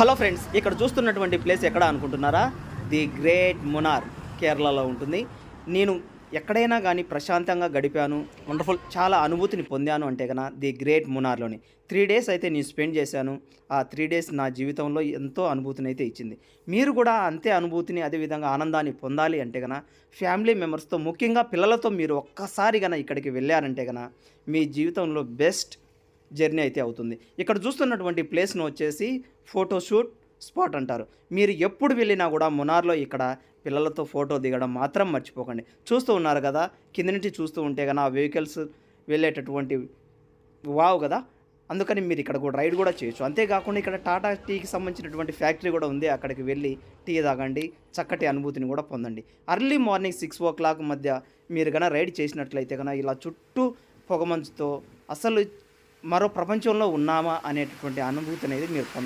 Hello friends, ఇక్కడ చూస్తున్నటువంటి place ఎక్కడ అనుకుంటున్నారా? ది గ్రేట్ మునార్ కేరళలో ఉంటుంది. నేను ఎక్కడైనా కానీ ప్రశాంతంగా గడిపాను, వండర్ఫుల్ చాలా అనుభూతిని పొందాను అంటే గన ది గ్రేట్ మునార్లోని 3 డేస్ అయితే నేను స్పెండ్ చేశాను. ఆ 3 డేస్ నా జీవితంలో ఎంతో అనుభూతిని అయితే ఇచ్చింది. మీరు కూడా అంతే అనుభూతిని, అదేవిధంగా ఆనందాన్ని పొందాలి అంటే గన ఫ్యామిలీ మెంబర్స్తో, ముఖ్యంగా పిల్లలతో మీరు ఒక్కసారి గన ఇక్కడికి వెళ్ళారంటే గన మీ జీవితంలో బెస్ట్ జర్నీ అయితే అవుతుంది. ఇక్కడ చూస్తున్నటువంటి ప్లేస్‌ను వచ్చేసి ఫోటోషూట్ స్పాట్ అంటారు. మీరు ఎప్పుడు వెళ్ళినా కూడా మునార్‌లో ఇక్కడ పిల్లలతో ఫోటో దిగడం మాత్రం మర్చిపోకండి. చూస్తూ ఉన్నారు కదా! కింద నుంచి చూస్తూ ఉంటే గన ఆ వెహికల్స్ వెళ్ళేటటువంటి వావ్ గదా! అందుకని మీరు ఇక్కడ కూడా రైడ్ కూడా చేయొచ్చు. అంతేకాకుండా ఇక్కడ టాటా టీకి సంబంధించినటువంటి ఫ్యాక్టరీ కూడా ఉంది. అక్కడికి వెళ్ళి టీ తాగండి. చక్కటి అనుభూతిని కూడా పొందండి. ఎర్లీ మార్నింగ్ 6 మధ్య మీరు గన రైడ్ చేసినట్లయితే గన ఇలా చుట్టూ పొగమంచుతో అసలు మరో ప్రపంచంలో ఉన్నామా అనేటటువంటి అనుభూతి అనేది మీరు పొందగలుగుతారు.